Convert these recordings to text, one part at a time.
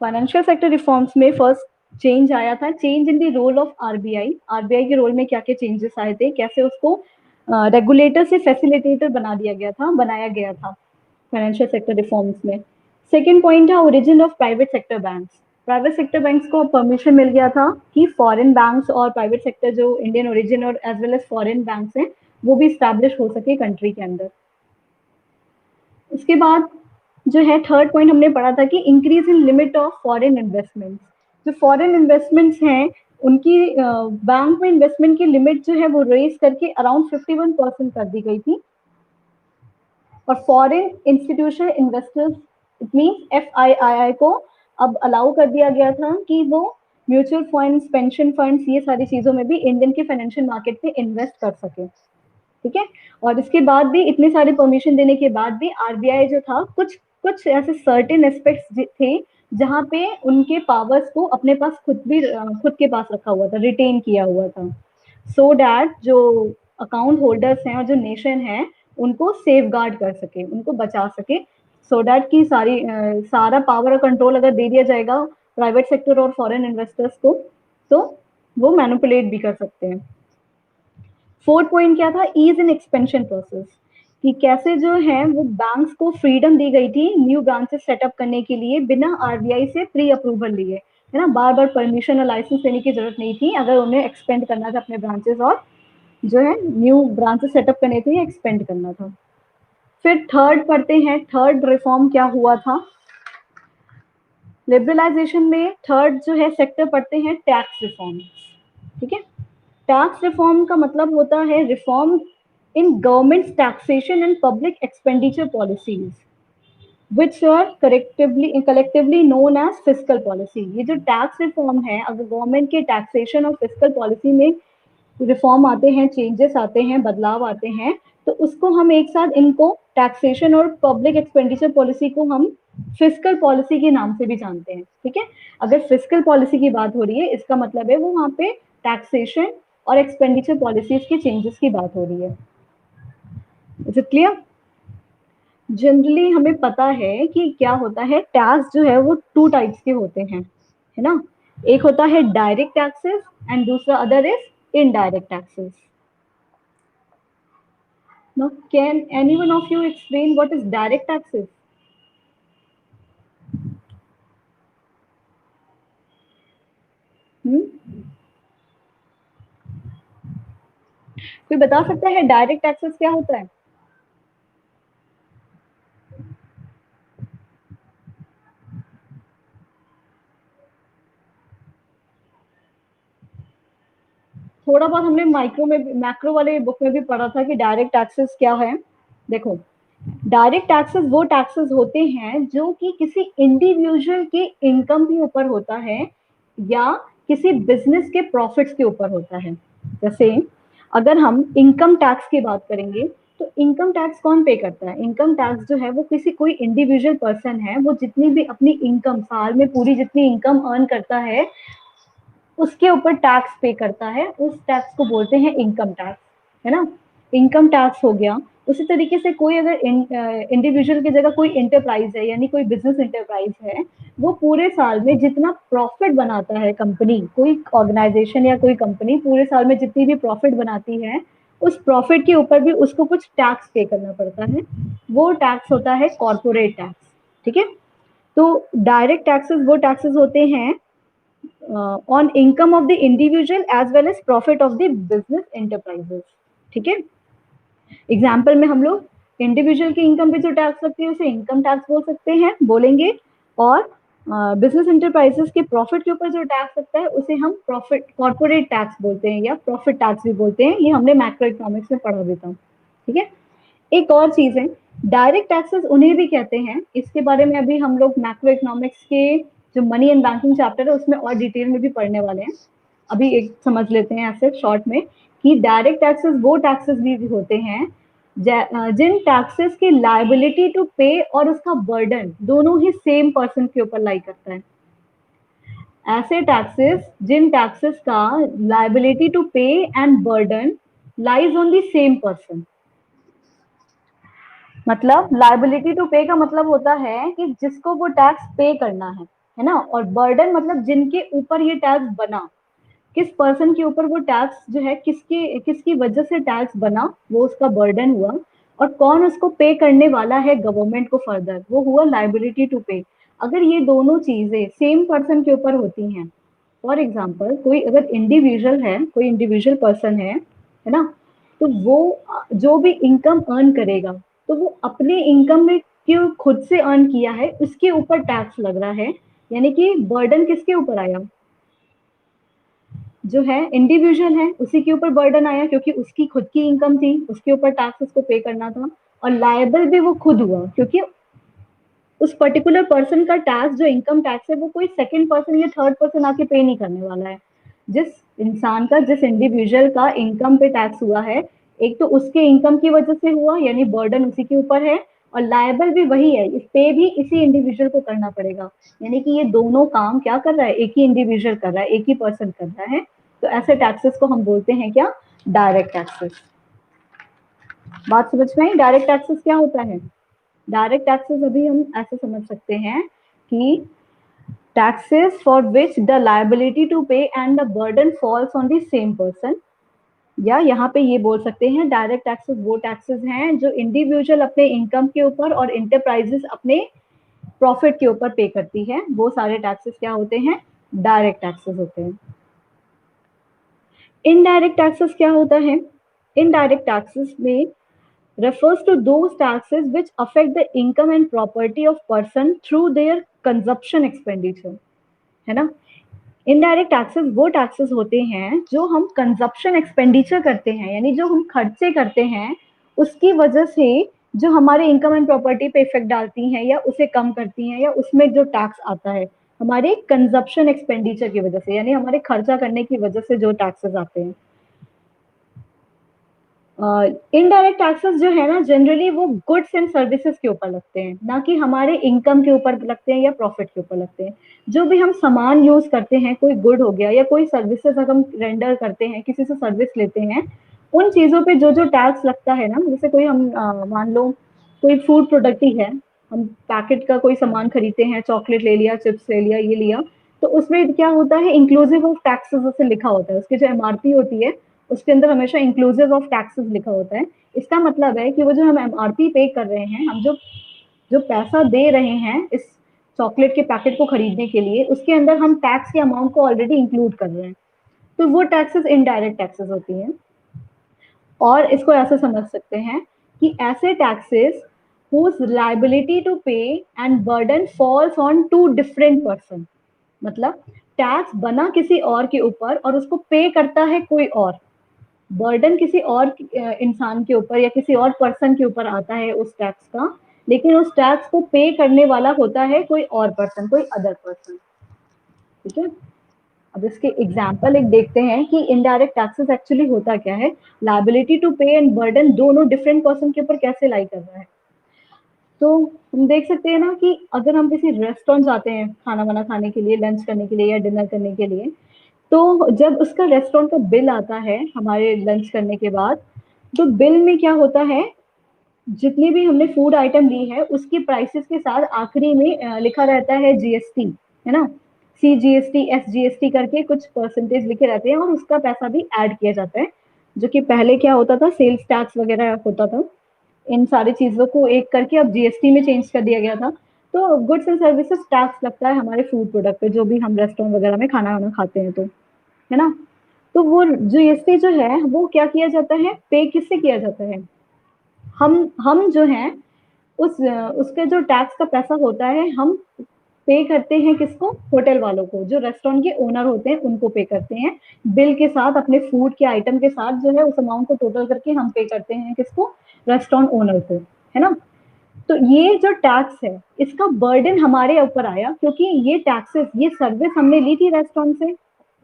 Financial sector reforms में first change आया था, change in the role of RBI. RBI के रोल में क्या क्या चेंजेस आए थे, कैसे उसको रेगुलेटर से फैसिलिटेटर बनाया गया था फाइनेंशियल सेक्टर रिफॉर्म्स में। सेकेंड पॉइंट है origin of private sector banks. Private sector banks को परमिशन मिल गया था कि फॉरेन बैंक्स और प्राइवेट सेक्टर जो इंडियन ओरिजिन और as well as foreign banks हैं वो भी स्टैब्लिश हो सके कंट्री के अंदर। उसके बाद जो है थर्ड पॉइंट हमने पढ़ा था कि increase in limit of foreign investments. जो फॉरेन इन्वेस्टमेंट्स हैं उनकी बैंक में इन्वेस्टमेंट की लिमिट जो है वो रेज करके अराउंड 51% कर दी गई थी। और foreign institutional investors it means FII को अब अलाउ कर दिया गया था कि वो म्यूचुअल फंड्स, पेंशन फंड्स, ये सारी चीजों में भी इंडियन के फाइनेंशियल मार्केट में इन्वेस्ट कर सके। ठीक है। और इसके बाद भी इतने सारे परमिशन देने के बाद भी आरबीआई जो था कुछ कुछ ऐसे सर्टेन एस्पेक्ट्स थे जहां पे उनके पावर्स को अपने पास खुद के पास रखा हुआ था, रिटेन किया हुआ था, सो दैट जो अकाउंट होल्डर्स हैं और जो नेशन है उनको सेफ गार्ड कर सके, उनको बचा सके, सो दैट की सारा पावर और कंट्रोल अगर दे दिया जाएगा प्राइवेट सेक्टर और फॉरेन इन्वेस्टर्स को तो वो मैनिपुलेट भी कर सकते हैं। फोर्थ पॉइंट क्या था, ईज इन एक्सपेंशन प्रोसेस, कि कैसे जो है वो बैंक्स को फ्रीडम दी गई थी न्यू ब्रांचेस सेटअप करने के लिए बिना आरबीआई से प्री अप्रूवल लिए, है ना, बार बार परमिशन और लाइसेंस लेने की जरूरत नहीं थी अगर उन्हें एक्सपेंड करना था अपने ब्रांचेस और जो है न्यू ब्रांचेस सेटअप करने थे या एक्सपेंड करना था। फिर थर्ड पढ़ते हैं, थर्ड रिफॉर्म क्या हुआ था लिबरलाइजेशन में। थर्ड जो है सेक्टर पढ़ते हैं टैक्स रिफॉर्म। ठीक है। टैक्स रिफॉर्म का मतलब होता है reform in government taxation and public expenditure policies which are collectively known as fiscal policy. ये जो टैक्स रिफॉर्म है, अगर गवर्नमेंट के टैक्सेशन और फिस्कल पॉलिसी में रिफॉर्म आते हैं, चेंजेस आते हैं, बदलाव आते हैं, तो उसको हम एक साथ इनको टैक्सेशन और पब्लिक एक्सपेंडिचर पॉलिसी को हम फिस्कल पॉलिसी के नाम से भी जानते हैं। ठीक है। अगर फिस्कल पॉलिसी की बात हो रही है इसका मतलब है वो वहां पे टैक्सेशन और एक्सपेंडिचर पॉलिसीज के चेंजेस की बात हो रही है। Is it clear? जनरली हमें पता है कि क्या होता है, टैक्स जो है वो टू टाइप्स के होते हैं, है ना। एक होता है डायरेक्ट टैक्सेस एंड दूसरा other is indirect taxes. Now, can anyone of you explain what is direct taxes? कोई बता सकता है डायरेक्ट टैक्सेस क्या होता है? थोड़ा बहुत हमने मैक्रो वाले बुक में भी पढ़ा था कि डायरेक्ट टैक्सेस क्या है। देखो, डायरेक्ट टैक्सेस वो टैक्सेस होते हैं जो कि किसी इंडिविजुअल के इनकम के ऊपर होता है या किसी बिजनेस के प्रॉफिट्स के ऊपर होता है। जैसे अगर हम इनकम टैक्स की बात करेंगे तो इनकम टैक्स कौन पे करता है? इनकम टैक्स जो है वो कोई इंडिविजुअल पर्सन है, वो जितनी भी अपनी इनकम साल में पूरी जितनी इनकम अर्न करता है उसके ऊपर टैक्स पे करता है, उस टैक्स को बोलते हैं इनकम टैक्स, है ना। इनकम टैक्स हो गया। उसी तरीके से कोई अगर इंडिविजुअल की जगह कोई इंटरप्राइज है यानी कोई बिजनेस इंटरप्राइज है, वो पूरे साल में जितना प्रॉफिट बनाता है कंपनी, कोई ऑर्गेनाइजेशन या कोई कंपनी पूरे साल में जितनी भी प्रॉफिट बनाती है उस प्रॉफिट के ऊपर भी उसको कुछ टैक्स पे करना पड़ता है, वो टैक्स होता है कॉर्पोरेट टैक्स। ठीक है। तो डायरेक्ट टैक्सेस वो टैक्सेस होते हैं on income of the individual as well as profit of the business enterprises। ठीक है। एग्जाम्पल में हम लोग इंडिविजुअल की इनकम पे जो टैक्स लगती है उसे इनकम टैक्स बोल सकते हैं, बोलेंगे, और बिजनेस इंटरप्राइजेस के प्रॉफिट के ऊपर जो टैक्स लगता है उसे हम प्रॉफिट कॉर्पोरेट टैक्स बोलते हैं या प्रॉफिट टैक्स भी बोलते हैं। ये हमने मैक्रो इकोनॉमिक्स में पढ़ा देता हूँ। ठीक है। एक और चीज है, डायरेक्ट टैक्सेस उन्हें भी कहते हैं, इसके बारे में अभी हम लोग मैक्रो इकोनॉमिक्स के जो मनी एंड बैंकिंग चैप्टर है उसमें और डिटेल में भी पढ़ने वाले हैं। अभी एक समझ लेते हैं ऐसे शॉर्ट में कि डायरेक्ट टैक्सेस वो टैक्सेस भी होते हैं जिन टैक्सेस की लायबिलिटी टू पे और उसका बर्डन दोनों ही सेम पर्सन के ऊपर लाई करता है। ऐसे टैक्सेस जिन टैक्सेस का liability to pay and burden lies on the same person. मतलब लायबिलिटी टू पे का मतलब होता है कि जिसको वो टैक्स पे करना है, है ना। और बर्डन मतलब जिनके ऊपर ये टैक्स बना, किस पर्सन के ऊपर वो टैक्स जो है, किसकी वजह से टैक्स बना, वो उसका बर्डन हुआ। और कौन उसको पे करने वाला है गवर्नमेंट को फर्दर, वो हुआ लाइबिलिटी टू पे। अगर ये दोनों चीजें सेम पर्सन के ऊपर होती हैं, फॉर एग्जाम्पल कोई अगर इंडिविजुअल है, कोई इंडिविजुअल पर्सन है ना, तो वो जो भी इनकम अर्न करेगा, तो वो अपने इनकम में क्यों खुद से अर्न किया है उसके ऊपर टैक्स लग रहा है। यानी कि बर्डन किसके ऊपर आया, जो है इंडिविजुअल है उसी के ऊपर बर्डन आया, क्योंकि उसकी खुद की इनकम थी, उसके ऊपर टैक्स उसको पे करना था। और लायबल भी वो खुद हुआ, क्योंकि उस पर्टिकुलर पर्सन का टैक्स जो इनकम टैक्स है वो कोई सेकंड पर्सन या थर्ड पर्सन आके पे नहीं करने वाला है। जिस इंसान का, जिस इंडिविजुअल का इनकम पे टैक्स हुआ है, एक तो उसके इनकम की वजह से हुआ, यानी बर्डन उसी के ऊपर है, और लायबल भी वही है, इस पे भी इसी इंडिविजुअल को करना पड़ेगा। यानी कि ये दोनों काम क्या कर रहा है, एक ही इंडिविजुअल कर रहा है, एक ही पर्सन कर रहा है। तो ऐसे टैक्सेस को हम बोलते हैं क्या, डायरेक्ट टैक्सेस। बात समझ में आई, डायरेक्ट टैक्सेस क्या होता है। डायरेक्ट टैक्सेस अभी हम ऐसे समझ सकते हैं कि taxes for which the liability to pay and the burden falls on the same person. या यहाँ पे ये बोल सकते हैं डायरेक्ट टैक्सेस वो टैक्सेस हैं जो इंडिविजुअल अपने इनकम के ऊपर और इंटरप्राइजेस अपने प्रॉफिट के ऊपर पे करती है, वो सारे टैक्सेस क्या होते हैं, डायरेक्ट टैक्सेस होते हैं। इनडायरेक्ट टैक्सेस क्या होता है, इनडायरेक्ट टैक्सेस में refers to those taxes which affect the income and property of person through their consumption expenditure, है ना। इनडायरेक्ट टैक्सेस वो टैक्सेस होते हैं जो हम कंजप्शन एक्सपेंडिचर करते हैं, यानी जो हम खर्चे करते हैं उसकी वजह से जो हमारे इनकम एंड प्रॉपर्टी पे इफेक्ट डालती हैं या उसे कम करती हैं, या उसमें जो टैक्स आता है हमारे कंजप्शन एक्सपेंडिचर की वजह से, यानी हमारे खर्चा करने की वजह से जो टैक्सेस आते हैं। इनडायरेक्ट टैक्सेस जो है ना, जनरली वो गुड्स एंड सर्विसेज के ऊपर लगते हैं, ना कि हमारे इनकम के ऊपर लगते हैं या प्रॉफिट के ऊपर लगते हैं। जो भी हम सामान यूज करते हैं, कोई गुड हो गया या कोई सर्विसेज अगर हम रेंडर करते हैं, किसी से सर्विस लेते हैं, उन चीजों पे जो जो टैक्स लगता है ना, जैसे कोई हम मान लो कोई फूड प्रोडक्ट ही है, हम पैकेट का कोई सामान खरीदते हैं, चॉकलेट ले लिया, चिप्स ले लिया, ये लिया, तो उसमें क्या होता है, इंक्लूसिव ऑफ टैक्सेस उसे लिखा होता है, उसकी जो एमआरपी होती है उसके अंदर हमेशा इंक्लूसिव ऑफ टैक्सेस लिखा होता है। इसका मतलब है कि वो जो हम एमआरपी पे कर रहे हैं, हम जो जो पैसा दे रहे हैं इस चॉकलेट के पैकेट को खरीदने के लिए, उसके अंदर हम टैक्स के अमाउंट को ऑलरेडी इंक्लूड कर रहे हैं, तो वो टैक्सेस इनडायरेक्ट टैक्सेस होती हैं। और इसको ऐसे समझ सकते हैं कि ऐसे taxes whose liability to pay and burden falls on two different person, मतलब टैक्स बना किसी और के ऊपर और उसको पे करता है कोई और, बर्डन किसी और इंसान के ऊपर या किसी और पर्सन के ऊपर आता है उस टैक्स का, लेकिन उस टैक्स को पे करने वाला होता है कोई और पर्सन, कोई अदर पर्सन। ठीक है, अब इसके एग्जाम्पल एक देखते हैं कि इनडायरेक्ट टैक्सेस एक्चुअली होता क्या है, liability to pay and burden दोनों डिफरेंट पर्सन के ऊपर कैसे लाई कर रहा है। तो हम देख सकते हैं ना कि अगर हम किसी रेस्टोरेंट जाते हैं खाना वाना खाने के लिए, लंच करने के लिए या डिनर करने के लिए, तो जब उसका रेस्टोरेंट का बिल आता है हमारे लंच करने के बाद, तो बिल में क्या होता है, जितनी भी हमने फूड आइटम ली है उसकी प्राइसेस के साथ आखिरी में लिखा रहता है जीएसटी, है ना, CGST SGST करके कुछ परसेंटेज लिखे रहते हैं और उसका पैसा भी ऐड किया जाता है, जो कि पहले क्या होता था, सेल्स टैक्स वगैरह होता था, इन सारी चीजों को एक करके अब जीएसटी में चेंज कर दिया गया था। तो गुड्स एंड सर्विसेज टैक्स लगता है हमारे फूड प्रोडक्ट पे, जो भी हम रेस्टोरेंट वगैरह में खाना वाना खाते हैं, तो है ना। तो वो जीएसटी जो है वो क्या किया जाता है, पे किससे किया जाता है, हम जो है उसके जो टैक्स का पैसा होता है हम पे करते हैं किसको, होटल वालों को, जो रेस्टोरेंट के ओनर होते हैं उनको पे करते हैं, बिल के साथ अपने फूड के आइटम के साथ जो है उस अमाउंट को टोटल करके हम पे करते हैं किसको, रेस्टोरेंट ओनर को, है ना। तो ये जो टैक्स है इसका बर्डन हमारे ऊपर आया, क्योंकि ये टैक्सेस, ये सर्विस हमने ली थी रेस्टोरेंट से,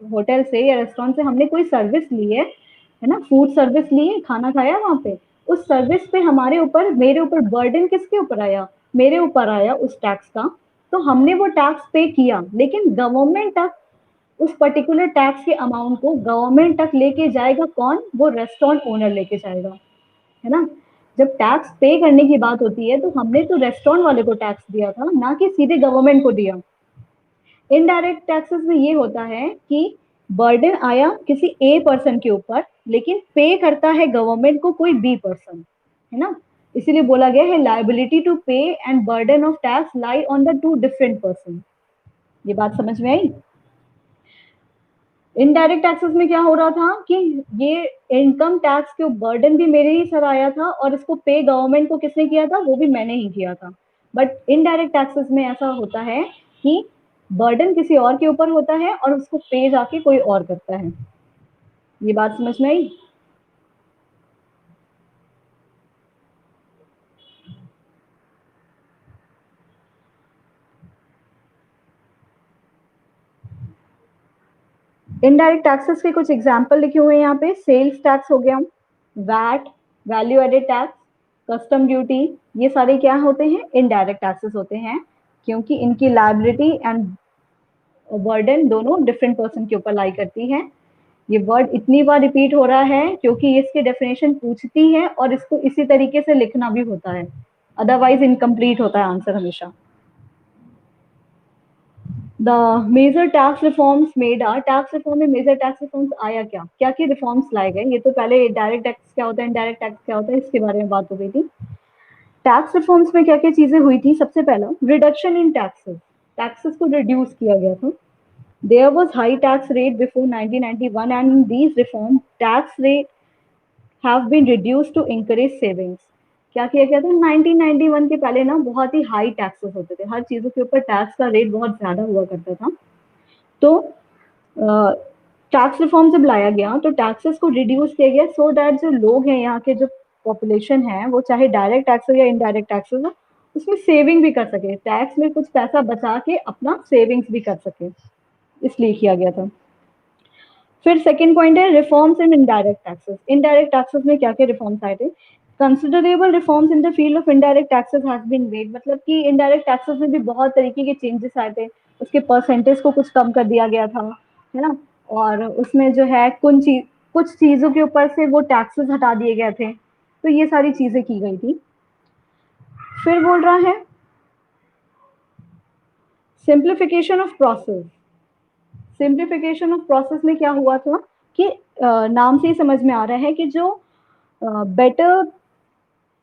होटल से या रेस्टोरेंट से हमने कोई सर्विस ली है ना, फूड सर्विस ली है, खाना खाया वहां पे, उस सर्विस पे हमारे ऊपर, मेरे ऊपर बर्डन किसके ऊपर आया, मेरे ऊपर आया उस टैक्स का। तो हमने वो टैक्स पे किया, लेकिन गवर्नमेंट तक उस पर्टिकुलर टैक्स के अमाउंट को गवर्नमेंट तक लेके जाएगा कौन, वो रेस्टोरेंट ओनर लेके जाएगा, है ना। जब टैक्स पे करने की बात होती है तो हमने तो रेस्टोरेंट वाले को टैक्स दिया था, ना कि सीधे गवर्नमेंट को दिया, इनडायरेक्ट टैक्सेस में ये होता है कि बर्डन आया किसी ए पर्सन के ऊपर, लेकिन पे करता है गवर्नमेंट को कोई बी पर्सन, है ना। इसीलिए बोला गया है liability to pay and burden of tax lie on the two different person. ये बात समझ में आई। इनडायरेक्ट टैक्सेस में क्या हो रहा था कि ये इनकम टैक्स के बर्डन भी मेरे ही सर आया था और इसको पे गवर्नमेंट को किसने किया था, वो भी मैंने ही किया था। बट इनडायरेक्ट टैक्सेस में ऐसा होता है कि बर्डन किसी और के ऊपर होता है और उसको पे जाके कोई और करता है। ये बात समझ में आई। इनडायरेक्ट टैक्सेस के कुछ एग्जांपल लिखे हुए हैं यहाँ पे। सेल्स टैक्स हो गया, VAT, value added tax, custom duty, ये सारे क्या होते हैं, इनडायरेक्ट टैक्सेस होते हैं, क्योंकि इनकी लायबिलिटी एंड बर्डन दोनों डिफरेंट पर्सन के ऊपर लाई करती है। ये वर्ड इतनी बार रिपीट हो रहा है क्योंकि इसकी डेफिनेशन पूछती है और इसको इसी तरीके से लिखना भी होता है, अदरवाइज इनकम्प्लीट होता है आंसर हमेशा। The major tax reforms made are, tax reform में मेजर टैक्स रिफॉर्म्स आया क्या, क्या क्या रिफॉर्म्स लाए गए। ये तो पहले डायरेक्ट टैक्स क्या होता है, इनडायरेक्ट टैक्स क्या होता है, इसके बारे में बात हो गई थी। टैक्स रिफॉर्म्स में क्या क्या चीजें हुई थी, सबसे पहला रिडक्शन इन टैक्सेस, टैक्सेस को रिड्यूस किया गया था। There was high tax rate before 1991 and in these reform tax rate have been reduced to encourage savings। क्या किया गया था 1991 के पहले ना बहुत ही हाई टैक्सेस होते थे, हर चीजों के ऊपर टैक्स का रेट बहुत ज्यादा हुआ करता था। तो टैक्स रिफॉर्म जब लाया गया तो टैक्सेस को रिड्यूस किया गया सो दैट जो लोग हैं यहाँ के जो पॉपुलेशन है वो चाहे डायरेक्ट टैक्स हो या इनडायरेक्ट टैक्स हो उसमें सेविंग भी कर सके, टैक्स में कुछ पैसा बचा के अपना सेविंग्स भी कर सके, इसलिए किया गया था। फिर सेकंड पॉइंट है reforms in indirect taxes. Indirect taxes में क्या क्या रिफॉर्म्स आए थे, considerable reforms in the field of indirect taxes has been made, मतलब कि इनडायरेक्ट टैक्सेस में भी बहुत तरीके के चेंजेस आए थे, उसके परसेंटेज को कुछ कम कर दिया गया था, है ना। और उसमें जो है कुछ चीजों के ऊपर से वो टैक्सेस हटा दिए गए थे, तो ये सारी चीजें की गई थी। फिर बोल रहा है simplification of process. Simplification of process में क्या हुआ था कि नाम से ही समझ में आ रहा है कि जो बेटर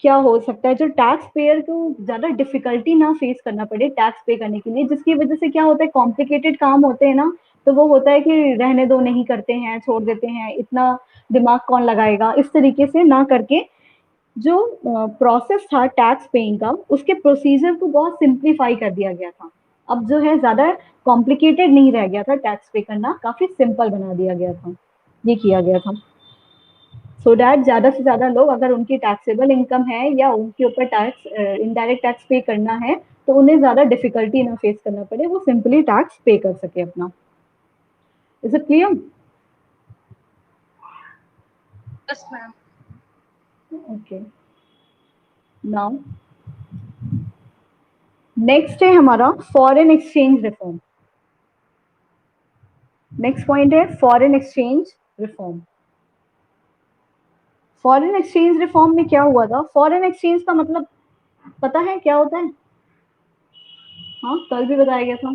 क्या हो सकता है, जो टैक्स पेयर को ज्यादा डिफिकल्टी ना फेस करना पड़े टैक्स पे करने के लिए, जिसकी वजह से क्या होता है कॉम्प्लिकेटेड काम होते हैं ना, तो वो होता है कि रहने दो, नहीं करते हैं, छोड़ देते हैं, इतना दिमाग कौन लगाएगा, इस तरीके से ना करके जो प्रोसेस था टैक्स पेइंग का उसके प्रोसीजर को बहुत सिंप्लीफाई कर दिया गया था। अब जो है ज्यादा कॉम्प्लिकेटेड नहीं रह गया था, टैक्स पे करना काफी सिंपल बना दिया गया था, ये किया गया था सो डैट ज्यादा से ज्यादा लोग अगर उनकी टैक्सेबल इनकम है या उनके ऊपर टैक्स इनडायरेक्ट टैक्स पे करना है तो उन्हें ज्यादा डिफिकल्टी ना फेस करना पड़े, वो सिंपली टैक्स पे कर सके अपना। Is it clear? Yes ma'am. Okay, now next है हमारा foreign exchange reform. Next point है foreign exchange reform. Foreign exchange reform में क्या हुआ था, फॉरेन एक्सचेंज का मतलब पता है क्या होता है? हाँ, कल भी बताया गया था।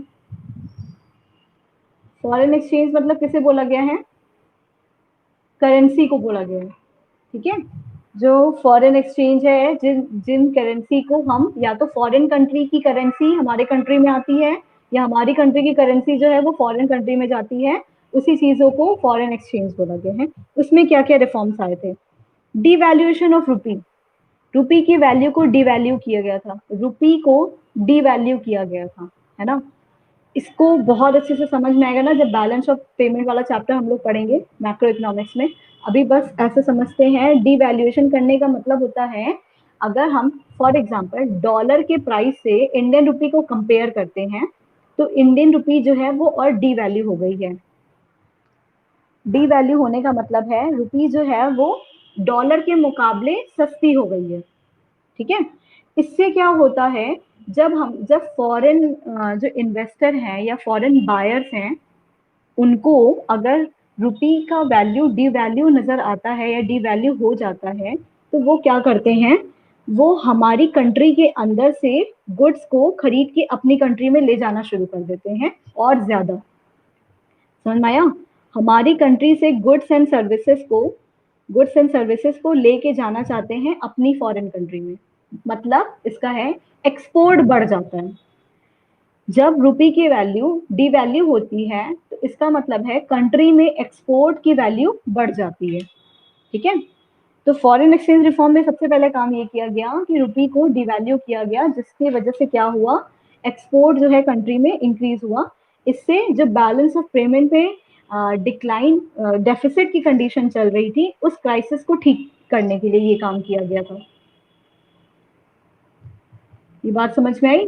फॉरेन एक्सचेंज मतलब किसे बोला गया है, करेंसी को बोला गया है, ठीक है। जो फॉरेन एक्सचेंज है, जिन जिन करेंसी को हम या तो फॉरेन कंट्री की करेंसी हमारे कंट्री में आती है या हमारी कंट्री की करेंसी जो है वो फॉरेन कंट्री में जाती है, उसी चीजों को फॉरेन एक्सचेंज बोला गया है। उसमें क्या क्या रिफॉर्म्स आए थे, डिवैल्यूएशन ऑफ रूपी, रूपी की वैल्यू को डिवैल्यू किया गया था, रूपी को डिवैल्यू किया गया था, है ना। इसको बहुत अच्छे से समझ में आएगा ना जब बैलेंस ऑफ पेमेंट वाला चैप्टर हम लोग पढ़ेंगे मैक्रो इकोनॉमिक्स में। अभी बस ऐसे समझते हैं डिवैल्यूएशन करने का मतलब होता है अगर हम फॉर एग्जांपल डॉलर के प्राइस से इंडियन रुपी को कंपेयर करते हैं तो इंडियन रुपी जो है वो और डिवैल्यू हो गई है। डिवैल्यू होने का मतलब है रुपी जो है वो डॉलर के मुकाबले सस्ती हो गई है, ठीक है। इससे क्या होता है जब फॉरेन जो इन्वेस्टर हैं या फॉरेन बायर्स हैं उनको अगर रुपी का वैल्यू डिवैल्यू नजर आता है या डिवैल्यू हो जाता है तो वो क्या करते हैं, वो हमारी कंट्री के अंदर से गुड्स को खरीद के अपनी कंट्री में ले जाना शुरू कर देते हैं और ज्यादा। समझ में आया? हमारी कंट्री से गुड्स एंड सर्विसेज को लेके जाना चाहते हैं अपनी फॉरेन कंट्री में। मतलब इसका है एक्सपोर्ट बढ़ जाता है। जब रुपी की वैल्यू डिवैल्यू होती है तो इसका मतलब है कंट्री में एक्सपोर्ट की वैल्यू बढ़ जाती है। ठीक है, तो फॉरेन एक्सचेंज रिफॉर्म में सबसे पहले काम ये किया गया कि रुपी को डिवैल्यू किया गया, जिसकी वजह से क्या हुआ, एक्सपोर्ट जो है कंट्री में इंक्रीज हुआ। इससे जो बैलेंस ऑफ पेमेंट पे डिक्लाइन डेफिसिट की कंडीशन चल रही थी, उस क्राइसिस को ठीक करने के लिए ये काम किया गया था। ये बात समझ में आई?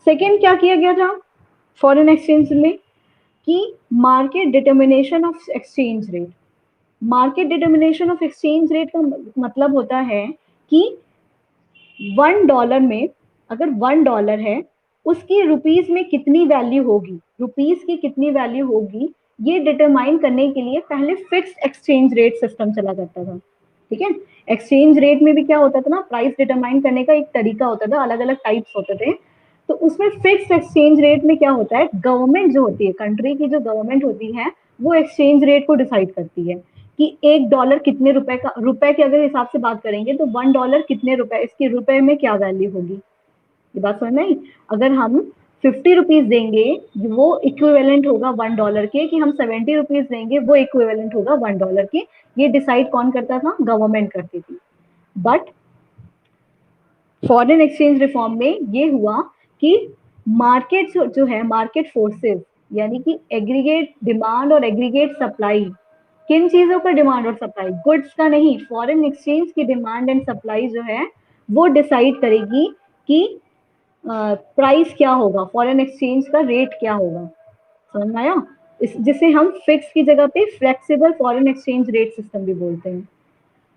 सेकेंड क्या किया गया था फॉरेन एक्सचेंज में कि market determination of exchange rate. Market determination of exchange rate का मतलब होता है कि $1 में, अगर $1 है, उसकी रुपीज में कितनी वैल्यू होगी, रुपीज की कितनी वैल्यू होगी, ये डिटरमाइन करने के लिए पहले फिक्स्ड एक्सचेंज रेट सिस्टम चला करता था। ठीक है, एक्सचेंज रेट में भी क्या होता था ना, प्राइस डिटरमाइन करने का एक तरीका होता था, अलग अलग टाइप्स होते थे। तो उसमें फिक्स्ड एक्सचेंज रेट में क्या होता है, गवर्नमेंट जो होती है, कंट्री की जो गवर्नमेंट होती है, वो एक्सचेंज रेट को डिसाइड करती है कि $1 कितने रुपए का, रुपए के अगर हिसाब से बात करेंगे तो $1 कितने रुपए, इसके रुपए में क्या वैल्यू होगी। ये बात समझ में आई? अगर हम 50 रुपीज देंगे, वो इक्विवेलेंट होगा $1 के, कि हम 70 रुपीज देंगे, वो इक्विवेलेंट होगा $1 के। ये डिसाइड कौन करता था? गवर्नमेंट करती थी। बट फॉरेन एक्सचेंज रिफॉर्म में ये हुआ कि मार्केट जो है, मार्केट फोर्सेस, यानी कि एग्रीगेट डिमांड और एग्रीगेट सप्लाई, किन चीजों का डिमांड और सप्लाई, गुड्स का नहीं, फॉरेन एक्सचेंज की डिमांड एंड सप्लाई जो है वो डिसाइड करेगी कि प्राइस क्या होगा, फॉरेन एक्सचेंज का रेट क्या होगा। समझ में आया? जिसे हम फिक्स की जगह पे flexible foreign exchange rate system भी बोलते हैं।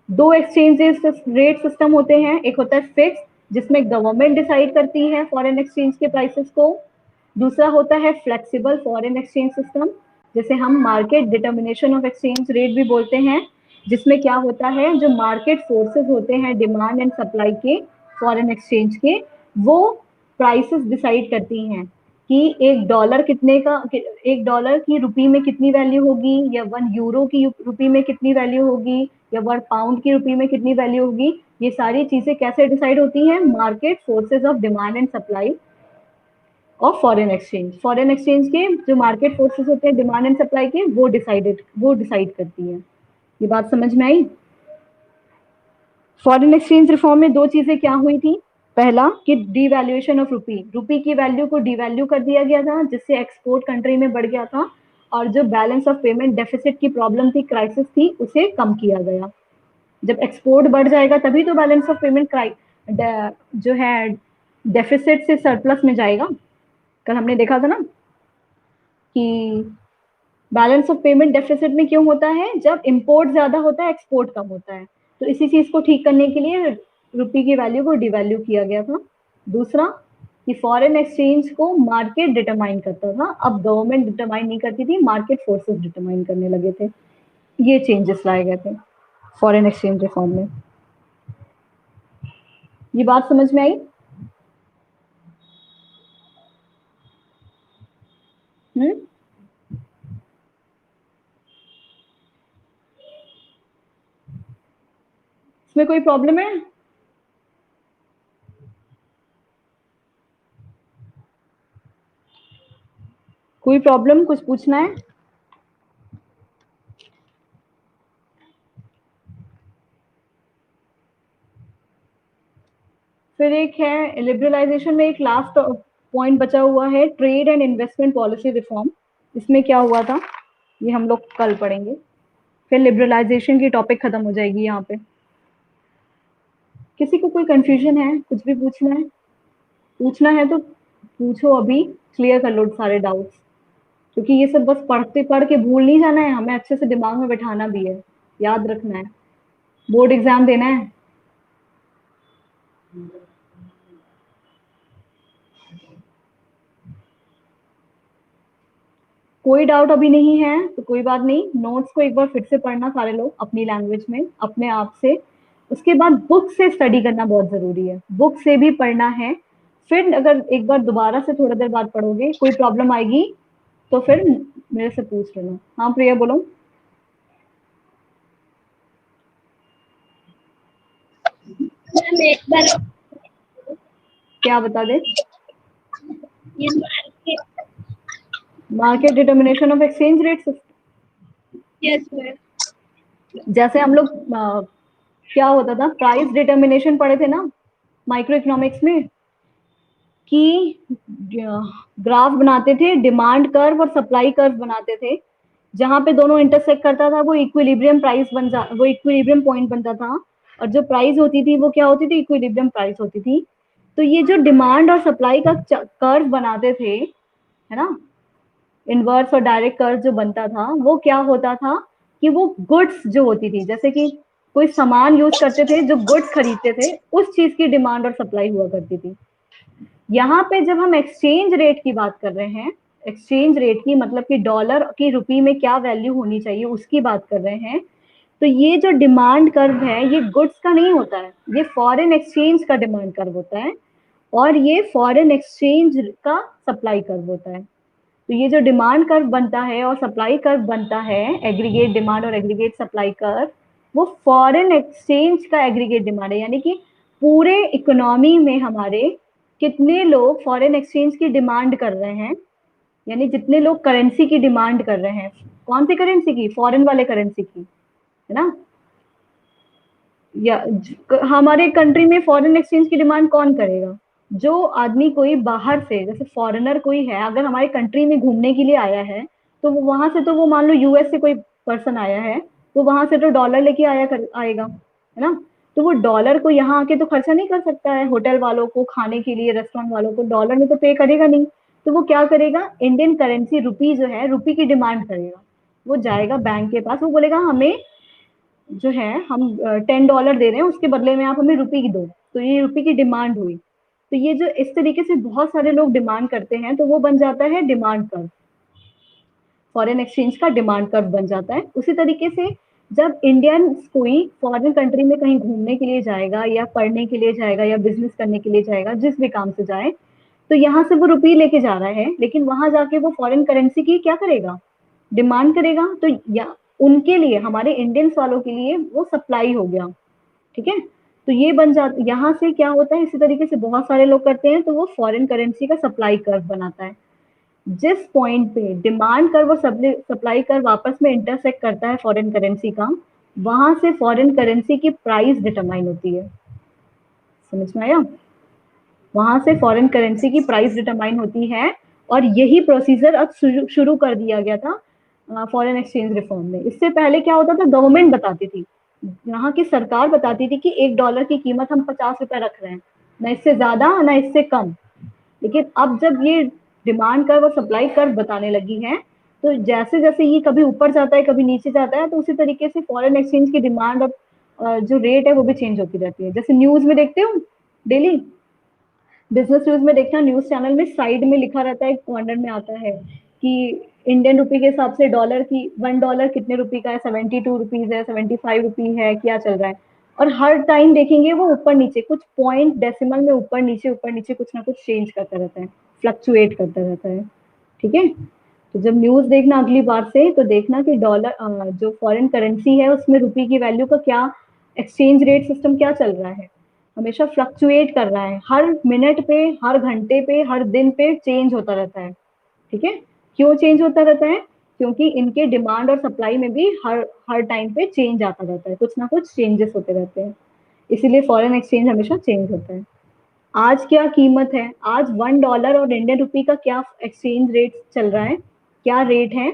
दो एक्सचेंजेस रेट सिस्टम होते हैं, एक होता है फिक्स, जिसमें गवर्नमेंट डिसाइड करती है फॉरेन एक्सचेंज के प्राइसेस को। दूसरा होता है फ्लेक्सिबल फॉरेन एक्सचेंज सिस्टम, जिसे हम market determination of exchange rate भी बोलते हैं, जिसमें क्या होता है, जो मार्केट फोर्सेस होते हैं डिमांड एंड सप्लाई के, फॉरेन एक्सचेंज के, वो प्राइसेस डिसाइड करती हैं कि $1 कितने का, $1 की रुपी में कितनी वैल्यू होगी, या €1 की रुपी में कितनी वैल्यू होगी, या £1 की रुपी में कितनी वैल्यू होगी। ये सारी चीजें कैसे डिसाइड होती हैं? Market forces of demand and supply of foreign exchange. Foreign exchange के जो मार्केट फोर्सेस होते हैं डिमांड एंड सप्लाई के, वो डिसाइड करती है। ये बात समझ में आई? फॉरेन एक्सचेंज रिफॉर्म में दो चीजें क्या हुई थी, पहला कि डिवैल्यूएशन ऑफ रुपी, रुपी की वैल्यू को डिवैल्यू कर दिया गया था, जिससे एक्सपोर्ट कंट्री में बढ़ गया था, और जो बैलेंस ऑफ पेमेंट डेफिसिट की प्रॉब्लम थी, क्राइसिस थी, उसे कम किया गया। जब एक्सपोर्ट बढ़ जाएगा तभी तो बैलेंस ऑफ पेमेंट जो है डेफिसिट से सरप्लस में जाएगा। कल हमने देखा था ना कि बैलेंस ऑफ पेमेंट डेफिसिट में क्यों होता है, जब इंपोर्ट ज्यादा होता है, एक्सपोर्ट कम होता है। तो इसी चीज को ठीक करने के लिए रुपी की वैल्यू को डिवैल्यू किया गया था। दूसरा कि फॉरेन एक्सचेंज को मार्केट डिटरमाइन करता था, अब गवर्नमेंट डिटरमाइन नहीं करती थी, मार्केट फोर्सेस डिटरमाइन करने लगे थे। ये चेंजेस लाए गए थे फॉरेन एक्सचेंज रिफॉर्म में। ये बात समझ में आई? हम्म, इसमें कोई प्रॉब्लम है? कोई प्रॉब्लम, कुछ पूछना है? फिर एक है लिबरलाइजेशन में, एक लास्ट पॉइंट बचा हुआ है, trade and investment policy reform. इसमें क्या हुआ था ये हम लोग कल पढ़ेंगे, फिर लिबरलाइजेशन की टॉपिक खत्म हो जाएगी यहाँ पे। किसी को कोई कंफ्यूजन है, कुछ भी पूछना है तो पूछो, अभी क्लियर कर लो सारे डाउट्स, क्योंकि ये सब बस पढ़ के भूल नहीं जाना है, हमें अच्छे से दिमाग में बैठाना भी है, याद रखना है, बोर्ड एग्जाम देना है। कोई डाउट अभी नहीं है तो कोई बात नहीं, नोट्स को एक बार फिर से पढ़ना सारे लोग अपनी लैंग्वेज में अपने आप से। उसके बाद बुक से स्टडी करना बहुत जरूरी है, बुक से भी पढ़ना है। फिर अगर एक बार दोबारा से थोड़ी देर बाद पढ़ोगे कोई प्रॉब्लम आएगी तो फिर मेरे से पूछ लेना। हाँ प्रिया बोलो। मैम एक बार क्या बता दे? ये market. Market determination of exchange rate. Yes ma'am. जैसे हम लोग क्या होता था, प्राइस डिटर्मिनेशन पढ़े थे ना माइक्रो इकोनॉमिक्स में, कि ग्राफ बनाते थे, डिमांड कर्व और सप्लाई कर्व बनाते थे, जहां पे दोनों इंटरसेक्ट करता था वो इक्विलिब्रियम प्राइस वो इक्विलिब्रियम पॉइंट बनता था। और जो प्राइस होती थी वो क्या होती थी, इक्विलिब्रियम प्राइस होती थी। तो ये जो डिमांड और सप्लाई का कर्व बनाते थे, है ना, इनवर्स और डायरेक्ट कर्व जो बनता था वो क्या होता था कि वो गुड्स जो होती थी, जैसे कि कोई सामान यूज करते थे, जो गुड्स खरीदते थे, उस चीज की डिमांड और सप्लाई हुआ करती थी। यहाँ पे जब हम एक्सचेंज रेट की बात कर रहे हैं, एक्सचेंज रेट की मतलब कि डॉलर की रुपी में क्या वैल्यू होनी चाहिए उसकी बात कर रहे हैं, तो ये जो डिमांड कर्व है ये गुड्स का नहीं होता है, ये फॉरेन एक्सचेंज का डिमांड कर्व होता है, और ये फॉरेन एक्सचेंज का सप्लाई कर्व होता है। तो ये जो डिमांड कर्व बनता है और सप्लाई कर्व बनता है, एग्रीगेट डिमांड और एग्रीगेट सप्लाई कर्व, वो फॉरेन एक्सचेंज का एग्रीगेट डिमांड है, यानी कि पूरे इकोनॉमी में हमारे कितने लोग फॉरेन एक्सचेंज की डिमांड कर रहे हैं, यानी जितने लोग करेंसी की डिमांड कर रहे हैं। कौन सी करेंसी की? फॉरेन वाले करेंसी की, है ना। या हमारे कंट्री में फॉरेन एक्सचेंज की डिमांड कौन करेगा? जो आदमी कोई बाहर से, जैसे फॉरेनर कोई है अगर हमारे कंट्री में घूमने के लिए आया है, तो वो वहां से, तो वो मान लो यूएस से कोई पर्सन आया है, तो वहां से तो डॉलर लेके आएगा, है ना। तो वो डॉलर को यहाँ आके तो खर्चा नहीं कर सकता है, होटल वालों को खाने के लिए, रेस्टोरेंट वालों को डॉलर में तो पे करेगा नहीं। तो वो क्या करेगा, इंडियन करेंसी रुपी जो है, रुपी की डिमांड करेगा। वो जाएगा बैंक के पास, वो बोलेगा हमें जो है, हम $10 दे रहे हैं, उसके बदले में आप हमें रुपी की दो। तो ये रुपी की डिमांड हुई। तो ये जो इस तरीके से बहुत सारे लोग डिमांड करते हैं, तो वो बन जाता है डिमांड कर्व, फॉरेन एक्सचेंज का डिमांड कर्व बन जाता है। उसी तरीके से जब इंडियन कोई फॉरेन कंट्री में कहीं घूमने के लिए जाएगा या पढ़ने के लिए जाएगा या बिजनेस करने के लिए जाएगा, जिस भी काम से जाए, तो यहाँ से वो रुपी लेके जा रहा है, लेकिन वहां जाके वो फॉरेन करेंसी की क्या करेगा, डिमांड करेगा। तो या उनके लिए, हमारे इंडियंस वालों के लिए वो सप्लाई हो गया, ठीक है। तो ये बन जाता, यहाँ से क्या होता है, इसी तरीके से बहुत सारे लोग करते हैं, तो वो फॉरेन करेंसी का सप्लाई कर्व बनाता है। जिस पॉइंट पे डिमांड कर्व और सप्लाई कर्व आपस में इंटरसेक्ट करता है फॉरेन करेंसी का, वहां से फॉरेन करेंसी की प्राइस डिटरमाइन होती है। समझ में आया? वहां से फॉरेन करेंसी की प्राइस डिटरमाइन होती है। और यही प्रोसीजर अब शुरू कर दिया गया था फॉरेन एक्सचेंज रिफॉर्म में। इससे पहले क्या होता था, गवर्नमेंट बताती थी, यहाँ की सरकार बताती थी कि $1 की कीमत हम ₹50 रख रहे हैं, ना इससे ज्यादा ना इससे कम। लेकिन अब जब ये डिमांड कर्व और सप्लाई कर्व बताने लगी है, तो जैसे जैसे ये कभी ऊपर जाता है कभी नीचे जाता है, तो उसी तरीके से फॉरेन एक्सचेंज की डिमांड और जो रेट है वो भी चेंज होती रहती है। जैसे न्यूज में देखते हो डेली, बिजनेस न्यूज में देखना, न्यूज चैनल में साइड में लिखा रहता है, कॉर्नर में आता है कि इंडियन रुपी के हिसाब से डॉलर की $1 कितने रुपी का है, 72 रुपीज है, 75 रुपी है, क्या चल रहा है। और हर टाइम देखेंगे वो ऊपर नीचे कुछ पॉइंट डेसिमल में ऊपर नीचे कुछ ना कुछ चेंज करता रहता है, फ्लक्चुएट करता रहता है, ठीक है। तो जब न्यूज देखना अगली बार से, तो देखना कि डॉलर जो फॉरेन करेंसी है उसमें रुपी की वैल्यू का क्या एक्सचेंज रेट सिस्टम क्या चल रहा है, हमेशा फ्लक्चुएट कर रहा है, हर मिनट पे, हर घंटे पे, हर दिन पे चेंज होता रहता है, ठीक है। क्यों चेंज होता रहता है? क्योंकि इनके डिमांड और सप्लाई में भी हर हर टाइम पे चेंज आता रहता है, कुछ ना कुछ चेंजेस होते रहते हैं, इसीलिए फॉरेन एक्सचेंज हमेशा चेंज होता है। आज क्या कीमत है, आज $1 और इंडियन रुपी का क्या एक्सचेंज रेट चल रहा है, क्या रेट है,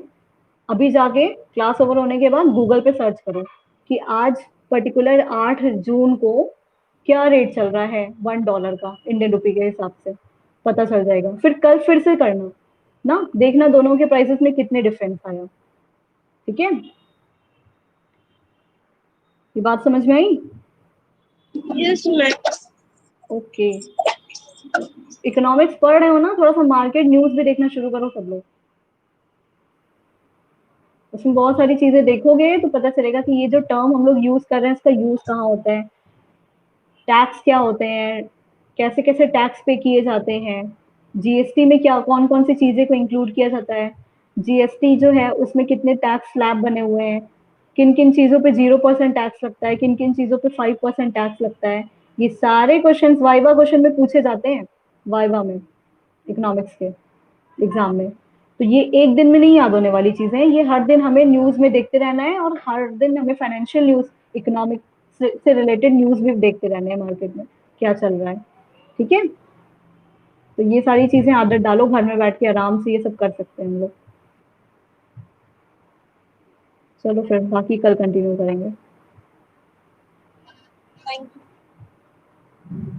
अभी जाके क्लास ओवर होने के बाद गूगल पे सर्च करो कि आज पर्टिकुलर 8 जून को क्या रेट चल रहा है $1 का इंडियन रुपी के हिसाब से, पता चल जाएगा। फिर कल फिर से करना ना, देखना दोनों के प्राइसेस में कितने डिफरेंस आया, ठीक है। ये बात समझ में आई? Yes ma'am. ओके। इकोनॉमिक्स पढ़ रहे हो ना, थोड़ा सा मार्केट न्यूज भी देखना शुरू करो सब लोग। उसमें बहुत सारी चीजें देखोगे तो पता चलेगा कि ये जो टर्म हम लोग यूज कर रहे हैं इसका यूज कहाँ होता है, टैक्स क्या होते हैं, कैसे कैसे टैक्स पे किए जाते हैं, जीएसटी में क्या कौन कौन सी चीजें को इंक्लूड किया जाता है, जीएसटी जो है उसमें कितने टैक्स स्लैब बने हुए हैं, किन किन चीजों पे 0% टैक्स लगता है, किन किन चीजों पे 5% टैक्स लगता है। ये सारे क्वेश्चन वाइवा क्वेश्चन में पूछे जाते हैं, वाइवा में, इकोनॉमिक्स के एग्जाम में। तो ये एक दिन में नहीं याद होने वाली चीजें हैं, ये हर दिन हमें न्यूज में देखते रहना है, और हर दिन हमें फाइनेंशियल न्यूज, इकोनॉमिक से रिलेटेड न्यूज भी देखते रहने हैं, मार्केट में क्या चल रहा है। ठीक है, तो ये सारी चीजें आदत डालो, घर में बैठ के आराम से ये सब कर सकते हैं हम लोग। चलो फिर बाकी कल कंटिन्यू करेंगे। Thank you.